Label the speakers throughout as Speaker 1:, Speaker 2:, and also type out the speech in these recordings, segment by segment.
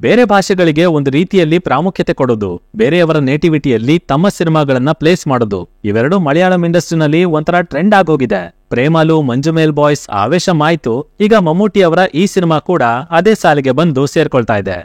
Speaker 1: ಬೇರೆ ಭಾಷೆಗಳಿಗೆ ಒಂದು ರೀತಿಯಲ್ಲಿ ಪ್ರಾಮುಖ್ಯತೆ ಕೊಡೋದು, ಬೇರೆಯವರ ನೇಟಿವಿಟಿಯಲ್ಲಿ ತಮ್ಮ ಸಿನಿಮಾಗಳನ್ನ ಪ್ಲೇಸ್ ಮಾಡೋದು, ಇವೆರಡು ಮಲಯಾಳಂ ಇಂಡಸ್ಟ್ರಿನಲ್ಲಿ ಒಂಥರ ಟ್ರೆಂಡ್ ಆಗೋಗಿದೆ. ಪ್ರೇಮಲು, ಮಂಜುಮೇಲ್ ಬಾಯ್ಸ್ ಆವೇಶಂ ಆಯ್ತು, ಈಗ ಮಮ್ಮೂಟಿ ಅವರ ಈ ಸಿನಿಮಾ ಕೂಡ ಅದೇ ಸಾಲಿಗೆ ಬಂದು ಸೇರ್ಕೊಳ್ತಾ ಇದೆ.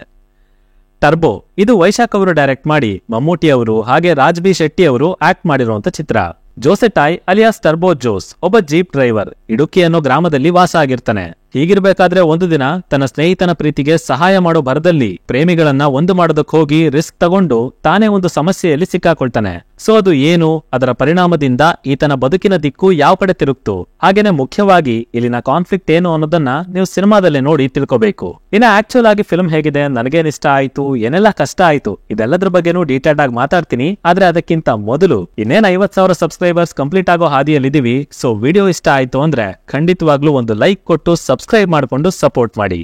Speaker 1: ಟರ್ಬೋ ಇದು ವೈಶಾಖ್ ಅವರು ಡೈರೆಕ್ಟ್ ಮಾಡಿ ಮಮ್ಮೂಟಿ ಅವರು ಹಾಗೆ ರಾಜ್ ಬಿ ಶೆಟ್ಟಿ ಅವರು ಆಕ್ಟ್ ಮಾಡಿರುವಂತ ಚಿತ್ರ. ಜೋಸೆಟಾಯ್ ಅಲಿಯಾಸ್ ಟರ್ಬೋ ಜೋಸ್ ಒಬ್ಬ ಜೀಪ್ ಡ್ರೈವರ್ ಇಡುಕಿ ಅನ್ನೋ ಗ್ರಾಮದಲ್ಲಿ ವಾಸ ಆಗಿರ್ತಾನೆ. ಹೀಗಿರ್ಬೇಕಾದ್ರೆ ಒಂದು ದಿನ ತನ್ನ ಸ್ನೇಹಿತನ ಪ್ರೀತಿಗೆ ಸಹಾಯ ಮಾಡೋ ಭರದಲ್ಲಿ ಪ್ರೇಮಿಗಳನ್ನ ಒಂದು ಮಾಡೋದಕ್ಕೆ ಹೋಗಿ ರಿಸ್ಕ್ ತಗೊಂಡು ತಾನೇ ಒಂದು ಸಮಸ್ಯೆಯಲ್ಲಿ ಸಿಕ್ಕಾಕೊಳ್ತಾನೆ. ಸೊ ಅದು ಏನು, ಅದರ ಪರಿಣಾಮದಿಂದ ಈತನ ಬದುಕಿನ ದಿಕ್ಕು ಯಾವ ಕಡೆ ತಿರುಗ್ತು, ಹಾಗೇನೆ ಮುಖ್ಯವಾಗಿ ಇಲ್ಲಿನ ಕಾನ್ಫ್ಲಿಕ್ಟ್ ಏನು ಅನ್ನೋದನ್ನ ನೀವು ಸಿನಿಮಾದಲ್ಲೇ ನೋಡಿ ತಿಳ್ಕೋಬೇಕು. ಇನ್ನ ಆಕ್ಚುಲ್ ಆಗಿ ಫಿಲ್ಮ್ ಹೇಗಿದೆ, ನನಗೇನ್ ಇಷ್ಟ ಆಯ್ತು, ಏನೆಲ್ಲ ಕಷ್ಟ ಆಯ್ತು, ಇದೆಲ್ಲದ್ರ ಬಗ್ಗೆನೂ ಡೀಟೇಲ್ಡ್ ಆಗಿ ಮಾತಾಡ್ತೀನಿ. ಆದ್ರೆ ಅದಕ್ಕಿಂತ ಮೊದಲು ಇನ್ನೇನ್ 50,000 ಸಬ್ಸ್ಕ್ರೈಬರ್ಸ್ ಕಂಪ್ಲೀಟ್ ಆಗೋ ಹಾದಿಯಲ್ಲಿದ್ದೀವಿ. ಸೊ ವಿಡಿಯೋ ಇಷ್ಟ ಆಯ್ತು ಅಂದ್ರೆ ಖಂಡಿತವಾಗ್ಲೂ ಒಂದು ಲೈಕ್ ಕೊಟ್ಟು ಸಬ್ಸ್ಕ್ರೈಬ್ ಮಾಡಿಕೊಂಡು ಸಪೋರ್ಟ್ ಮಾಡಿ.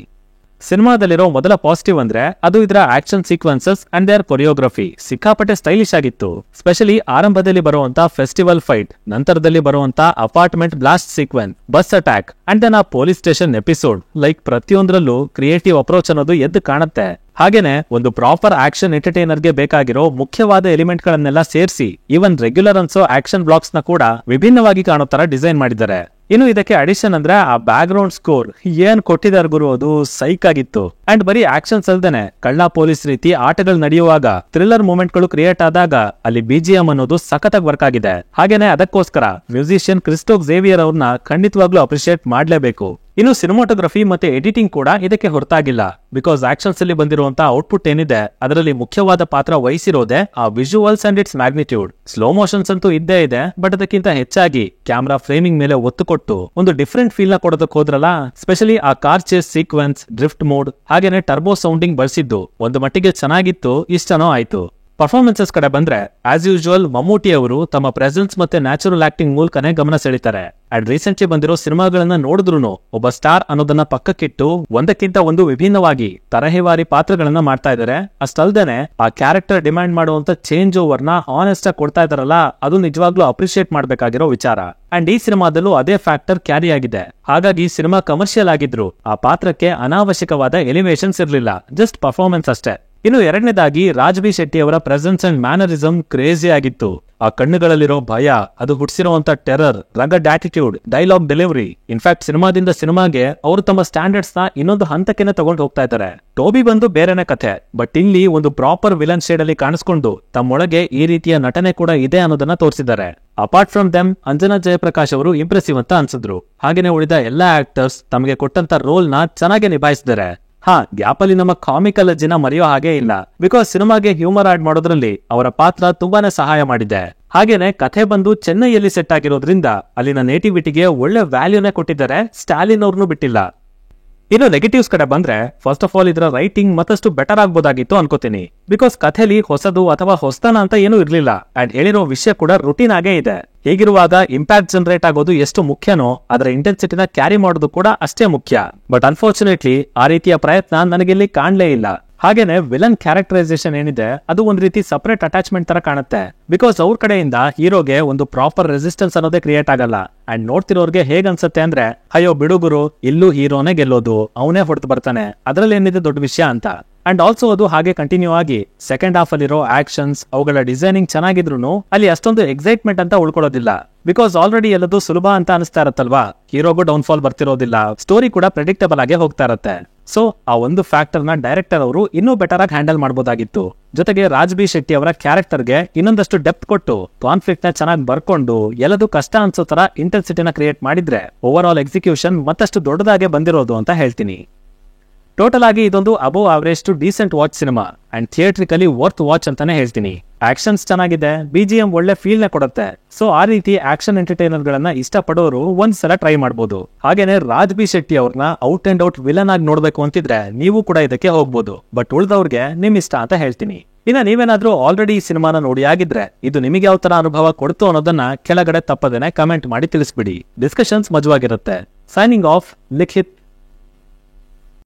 Speaker 1: ಸಿನಿಮಾದಲ್ಲಿರೋ ಮೊದಲ ಪಾಸಿಟಿವ್ ಅಂದ್ರೆ ಅದು ಇದರ action sequences and their choreography ಸಿಕ್ಕಾಪಟ್ಟೆ ಸ್ಟೈಲಿಶ್ ಆಗಿತ್ತು. ಸ್ಪೆಷಲಿ ಆರಂಭದಲ್ಲಿ ಬರುವಂತ ಫೆಸ್ಟಿವಲ್ ಫೈಟ್, ನಂತರದಲ್ಲಿ ಬರುವಂತ apartment blast sequence, bus attack and then ಆ ಪೊಲೀಸ್ ಸ್ಟೇಷನ್ ಎಪಿಸೋಡ್, ಲೈಕ್ ಪ್ರತಿಯೊಂದರಲ್ಲೂ ಕ್ರಿಯೇಟಿವ್ ಅಪ್ರೋಚ್ ಅನ್ನೋದು ಎದ್ದು ಕಾಣುತ್ತೆ. ಹಾಗೇನೆ ಒಂದು ಪ್ರಾಪರ್ ಆಕ್ಷನ್ ಎಂಟರ್ಟೈನರ್ಗೆ ಬೇಕಾಗಿರೋ ಮುಖ್ಯವಾದ ಎಲಿಮೆಂಟ್ ಗಳನ್ನೆಲ್ಲ ಸೇರಿಸಿ ಈವನ್ ರೆಗ್ಯುಲರ್ ಅನ್ಸೋ ಆಕ್ಷನ್ ಬ್ಲಾಕ್ಸ್ ನ ಕೂಡ ವಿಭಿನ್ನವಾಗಿ ಕಾಣೋ ತರ ಡಿಸೈನ್ ಮಾಡಿದ್ದಾರೆ. ಇನ್ನು ಇದಕ್ಕೆ ಅಡಿಷನ್ ಅಂದ್ರೆ ಆ ಬ್ಯಾಕ್ ಗ್ರೌಂಡ್ ಸ್ಕೋರ್ ಏನ್ ಕೊಟ್ಟಿದ್ದಾರೆ ಗುರು, ಅದು ಸೈಕ್ ಆಗಿತ್ತು. ಅಂಡ್ ಬರೀ ಆಕ್ಷನ್ಸ್ ಅಲ್ದೇನೆ ಕಳ್ಳ ಪೊಲೀಸ್ ರೀತಿ ಆಟಗಳು ನಡೆಯುವಾಗ ಥ್ರಿಲ್ಲರ್ ಮೂಮೆಂಟ್ ಗಳು ಕ್ರಿಯೇಟ್ ಆದಾಗ ಅಲ್ಲಿ ಬಿಜಿಎಂ ಅನ್ನೋದು ಸಖತ್ತಾಗಿ ವರ್ಕ್ ಆಗಿದೆ. ಹಾಗೇನೆ ಅದಕ್ಕೋಸ್ಕರ ಮ್ಯೂಸಿಷಿಯನ್ ಕ್ರಿಸ್ಟೋಫ್ ಝೇವಿಯರ್ ಅವ್ರನ್ನ ಖಂಡಿತವಾಗ್ಲೂ ಅಪ್ರಿಶಿಯೇಟ್ ಮಾಡ್ಲೇಬೇಕು. ಇನ್ನು ಸಿನಿಮಾಟೋಗ್ರಫಿ ಮತ್ತೆ ಎಡಿಟಿಂಗ್ ಕೂಡ ಇದಕ್ಕೆ ಹೊರತಾಗಿಲ್ಲ. ಬಿಕಾಸ್ ಆಕ್ಷನ್ಸ್ ಅಲ್ಲಿ ಬಂದಿರುವಂತಹ ಔಟ್ಪುಟ್ ಏನಿದೆ ಅದರಲ್ಲಿ ಮುಖ್ಯವಾದ ಪಾತ್ರ ವಹಿಸಿರೋದೆ ಆ visuals and it's magnitude. Slow motions ಅಂತೂ ಇದ್ದೇ ಇದೆ, ಬಟ್ ಅದಕ್ಕಿಂತ ಹೆಚ್ಚಾಗಿ ಕ್ಯಾಮ್ರಾ ಫ್ರೇಮಿಂಗ್ ಮೇಲೆ ಒತ್ತು ಕೊಟ್ಟು ಒಂದು ಡಿಫ್ರೆಂಟ್ ಫೀಲ್ ನ ಕೊಡೋದಕ್ಕೆ ಹೋದ್ರಲ್ಲ. ಸ್ಪೆಷಲಿ ಆ car chase sequence, drift mode ಹಾಗೇನೆ ಟರ್ಬೋ ಸೌಂಡಿಂಗ್ ಬಳಸಿದ್ದು ಒಂದು ಮಟ್ಟಿಗೆ ಚೆನ್ನಾಗಿತ್ತು, ಇಷ್ಟನೋ ಆಯ್ತು. ಪರ್ಫಾರ್ಮೆನ್ಸಸ್ ಕಡೆ ಬಂದ್ರೆ ಆಸ್ ಯೂಶುವಲ್ ಮಮ್ಮೂಟಿ ಅವರು ತಮ್ಮ ಪ್ರೆಸೆನ್ಸ್ ಮತ್ತೆ ನ್ಯಾಚುರಲ್ ಆಕ್ಟಿಂಗ್ ಮೂಲಕನೇ ಗಮನ ಸೆಳೀತಾರೆ. ಅಂಡ್ ರೀಸೆಂಟ್ಲಿ ಬಂದಿರೋ ಸಿನಿಮಾಗಳನ್ನ ನೋಡಿದ್ರು ಒಬ್ಬ ಸ್ಟಾರ್ ಅನ್ನೋದನ್ನ ಪಕ್ಕಕ್ಕಿಟ್ಟು ಒಂದಕ್ಕಿಂತ ಒಂದು ವಿಭಿನ್ನವಾಗಿ ತರಹೇವಾರಿ ಪಾತ್ರಗಳನ್ನ ಮಾಡ್ತಾ ಇದ್ದಾರೆ. ಅಷ್ಟಲ್ದೇನೆ ಆ ಕ್ಯಾರೆಕ್ಟರ್ ಡಿಮ್ಯಾಂಡ್ ಮಾಡುವಂತ ಚೇಂಜ್ ಓವರ್ ನ ಆನೆಸ್ಟ್ ಆಗಿ ಕೊಡ್ತಾ ಇದಾರಲ್ಲ, ಅದು ನಿಜವಾಗ್ಲೂ ಅಪ್ರಿಶಿಯೇಟ್ ಮಾಡ್ಬೇಕಾಗಿರೋ ವಿಚಾರ. ಅಂಡ್ ಈ ಸಿನಿಮಾದಲ್ಲೂ ಅದೇ ಫ್ಯಾಕ್ಟರ್ ಕ್ಯಾರಿ ಆಗಿದೆ. ಹಾಗಾಗಿ ಸಿನಿಮಾ ಕಮರ್ಷಿಯಲ್ ಆಗಿದ್ರು ಆ ಪಾತ್ರಕ್ಕೆ ಅನಾವಶ್ಯಕವಾದ ಎಲಿವೇಶನ್ಸ್ ಇರ್ಲಿಲ್ಲ, ಜಸ್ಟ್ ಪರ್ಫಾರ್ಮೆನ್ಸ್ ಅಷ್ಟೇ. ಇನ್ನು ಎರಡನೇದಾಗಿ ರಾಜ್ ಬಿ ಶೆಟ್ಟಿ ಅವರ ಪ್ರೆಸೆನ್ಸ್ ಅಂಡ್ ಮ್ಯಾನರಿಸಮ್ ಕ್ರೇಜಿ ಆಗಿತ್ತು. ಆ ಕಣ್ಣುಗಳಲ್ಲಿರೋ ಭಯ, ಅದು ಹುಟ್ಟಿಸಿರುವಂತ ಟೆರರ್, ರಗಡ್ ಆಟಿಟ್ಯೂಡ್, ಡೈಲಾಗ್ ಡೆಲಿವರಿ. ಇನ್ಫ್ಯಾಕ್ಟ್ ಸಿನಿಮಾದಿಂದ ಸಿನಿಮಾಗೆ ಅವರು ತಮ್ಮ ಸ್ಟ್ಯಾಂಡರ್ಡ್ಸ್ ನ ಇನ್ನೊಂದು ಹಂತಕ್ಕೆ ತಗೊಂಡು ಹೋಗ್ತಾ ಇದ್ದಾರೆ. ಟೋಬಿ ಬಂದು ಬೇರೆನೆ ಕಥೆ, ಬಟ್ ಇಲ್ಲಿ ಒಂದು ಪ್ರಾಪರ್ ವಿಲನ್ ಶೇಡ್ ಅಲ್ಲಿ ಕಾಣಿಸ್ಕೊಂಡು ತಮ್ಮೊಳಗೆ ಈ ರೀತಿಯ ನಟನೆ ಕೂಡ ಇದೆ ಅನ್ನೋದನ್ನ ತೋರಿಸಿದ್ದಾರೆ. Apart from them Anjana Jayaprakash ಅವರು ಇಂಪ್ರೆಸಿವ್ ಅಂತ ಅನ್ಸಿದ್ರು. ಹಾಗೇನೆ ಉಳಿದ ಎಲ್ಲಾ ಆಕ್ಟರ್ಸ್ ತಮಗೆ ಕೊಟ್ಟಂತ ರೋಲ್ ನ ಚೆನ್ನಾಗಿ ನಿಭಾಯಿಸಿದ್ದಾರೆ. ಗ್ಯಾಪ್ ಅಲ್ಲಿ ನಮ್ಮ ಕಾಮಿಕಲ್ ಅಜ್ಜಿನ ಮರೆಯೋ ಹಾಗೆ ಇಲ್ಲ. ಬಿಕಾಸ್ ಸಿನಿಮಾಗೆ ಹ್ಯೂಮರ್ ಆಡ್ ಮಾಡೋದ್ರಲ್ಲಿ ಅವರ ಪಾತ್ರ ತುಂಬಾನೇ ಸಹಾಯ ಮಾಡಿದೆ. ಹಾಗೇನೆ ಕಥೆ ಬಂದು ಚೆನ್ನೈಯಲ್ಲಿ ಸೆಟ್ ಆಗಿರೋದ್ರಿಂದ ಅಲ್ಲಿನ ನೇಟಿವಿಟಿಗೆ ಒಳ್ಳೆ ವ್ಯಾಲ್ಯೂನೇ ಕೊಟ್ಟಿದ್ದಾರೆ, ಸ್ಟಾಲಿನ್ ಅವ್ರನ್ನು ಬಿಟ್ಟಿಲ್ಲ. ಇನ್ನು ನೆಗೆಟಿವ್ಸ್ ಕಡೆ ಬಂದ್ರೆ ಫಸ್ಟ್ ಆಫ್ ಆಲ್ ಇದರ ರೈಟಿಂಗ್ ಮತ್ತಷ್ಟು ಬೆಟರ್ ಆಗ್ಬೋದಾಗಿತ್ತು ಅನ್ಕೋತೀನಿ. ಬಿಕಾಸ್ ಕಥೆಲಿ ಹೊಸದು ಅಥವಾ ಹೊಸತನ ಅಂತ ಏನೂ ಇರ್ಲಿಲ್ಲ. ಅಂಡ್ ಹೇಳಿರೋ ವಿಷಯ ಕೂಡ ರುಟೀನ್ ಆಗೇ ಇದೆ. ಹೇಗಿರುವಾಗ ಇಂಪ್ಯಾಕ್ಟ್ ಜನರೇಟ್ ಆಗೋದು ಎಷ್ಟು ಮುಖ್ಯನೋ ಅದರ ಇಂಟೆನ್ಸಿಟಿನ ಕ್ಯಾರಿ ಮಾಡೋದು ಕೂಡ ಅಷ್ಟೇ ಮುಖ್ಯ. ಬಟ್ ಅನ್ಫಾರ್ಚುನೇಟ್ಲಿ ಆ ರೀತಿಯ ಪ್ರಯತ್ನ ನನಗಿಲ್ಲಿ ಕಾಣ್ಲೇ ಇಲ್ಲ. ಹಾಗೇನೆ ವಿಲನ್ ಕ್ಯಾರೆಕ್ಟರೈಸೇಷನ್ ಏನಿದೆ ಅದು ಒಂದ್ ರೀತಿ ಸಪರೇಟ್ ಅಟ್ಯಾಚ್ಮೆಂಟ್ ತರ ಕಾಣುತ್ತೆ. ಬಿಕಾಸ್ ಅವ್ರ ಕಡೆಯಿಂದ ಹೀರೋಗೆ ಒಂದು ಪ್ರಾಪರ್ ರೆಸಿಸ್ಟೆನ್ಸ್ ಅನ್ನೋದೇ ಕ್ರಿಯೇಟ್ ಆಗಲ್ಲ. ಅಂಡ್ ನೋಡ್ತಿರೋರ್ಗೆ ಹೇಗ್ ಅನ್ಸುತ್ತೆ ಅಂದ್ರೆ ಅಯ್ಯೋ ಬಿಡುಗುರು, ಇಲ್ಲೂ ಹೀರೋನೇ ಗೆಲ್ಲೋದು, ಅವನೇ ಹೊಡೆದು ಬರ್ತಾನೆ, ಅದ್ರಲ್ಲಿ ಏನಿದೆ ದೊಡ್ಡ ವಿಷಯ ಅಂತ. ಅಂಡ್ ಆಲ್ಸೋ ಅದು ಹಾಗೆ ಕಂಟಿನ್ಯೂ ಆಗಿ ಸೆಕೆಂಡ್ ಹಾಫ್ ಅಲ್ಲಿರೋ ಆಕ್ಷನ್ಸ್, ಅವುಗಳ ಡಿಸೈನಿಂಗ್ ಚೆನ್ನಾಗಿದ್ರು ಅಲ್ಲಿ ಅಷ್ಟೊಂದು ಎಕ್ಸೈಟ್ಮೆಂಟ್ ಅಂತ ಉಳ್ಕೊಳ್ಳೋದಿಲ್ಲ. ಬಿಕಾಸ್ ಆಲ್ರೆಡಿ ಎಲ್ಲದು ಸುಲಭ ಅಂತ ಅನಿಸ್ತಾ ಇರತ್ತಲ್ವಾ, ಹೀರೋಗೂ ಡೌನ್ ಫಾಲ್ ಬರ್ತಿರೋದಿಲ್ಲ, ಸ್ಟೋರಿ ಕೂಡ ಪ್ರೆಡಿಕ್ಟಬಲ್ ಆಗಿ ಹೋಗ್ತಾ ಇರತ್ತೆ. ಸೊ ಆ ಒಂದು ಫ್ಯಾಕ್ಟರ್ ನ ಡೈರೆಕ್ಟರ್ ಅವರು ಇನ್ನೂ ಬೆಟರ್ ಆಗಿ ಹ್ಯಾಂಡಲ್ ಮಾಡಬಹುದಾಗಿತ್ತು. ಜೊತೆಗೆ ರಾಜ್ ಬಿ ಶೆಟ್ಟಿ ಅವರ ಕ್ಯಾರೆಕ್ಟರ್ಗೆ ಇನ್ನೊಂದಷ್ಟು ಡೆಪ್ತ್ ಕೊಟ್ಟು ಕಾನ್ಫ್ಲಿಕ್ಟ್ ನ ಚೆನ್ನಾಗಿ ಬರ್ಕೊಂಡು ಎಲ್ಲದೂ ಕಷ್ಟ ಅನ್ಸೋ ತರ ಇಂಟೆನ್ಸಿಟಿನ ಕ್ರಿಯೇಟ್ ಮಾಡಿದ್ರೆ ಓವರ್ ಆಲ್ ಎಕ್ಸಿಕ್ಯೂಷನ್ ಮತ್ತಷ್ಟು ದೊಡ್ಡದಾಗೆ ಬಂದಿರೋದು ಅಂತ ಹೇಳ್ತೀನಿ. ಟೋಟಲ್ ಆಗಿ ಇದೊಂದು above average to decent watch cinema and theatrically worth watch ಅಂತಾನೆ ಹೇಳ್ತೀನಿ. ಆಕ್ಷನ್ಸ್ ಚೆನ್ನಾಗಿದೆ, ಬಿಜಿಎಂ ಒಳ್ಳೆ ಫೀಲ್ ನ ಕೊಡುತ್ತೆ. ಸೊ ಆ ರೀತಿ ಆಕ್ಷನ್ ಎಂಟರ್ಟೈನರ್ ಗಳನ್ನ ಇಷ್ಟಪಡೋರು ಒಂದ್ಸಲ ಟ್ರೈ ಮಾಡಬಹುದು. ಹಾಗೇನೆ ರಾಜ್ ಬಿ ಶೆಟ್ಟಿ ಅವ್ರನ್ನ ಔಟ್ ಅಂಡ್ ಔಟ್ ವಿಲನ್ ಆಗಿ ನೋಡ್ಬೇಕು ಅಂತಿದ್ರೆ ನೀವು ಕೂಡ ಇದಕ್ಕೆ ಹೋಗ್ಬೋದು. ಬಟ್ ಉಳಿದವ್ರಿಗೆ ನಿಮ್ ಇಷ್ಟ ಅಂತ ಹೇಳ್ತೀನಿ. ಇನ್ನ ನೀವೇನಾದ್ರೂ ಆಲ್ರೆಡಿ ಈ ಸಿನಿಮಾನ ನೋಡಿ ಆಗಿದ್ರೆ ಇದು ನಿಮಗೆ ಯಾವ ತರ ಅನುಭವ ಕೊಡ್ತು ಅನ್ನೋದನ್ನ ಕೆಳಗಡೆ ತಪ್ಪದೇನೆ ಕಮೆಂಟ್ ಮಾಡಿ ತಿಳಿಸ್ಬಿಡಿ. ಡಿಸ್ಕಷನ್ಸ್ ಮಜವಾಗಿರುತ್ತೆ. ಸೈನಿಂಗ್ ಆಫ್, ಲಿಖಿತ್.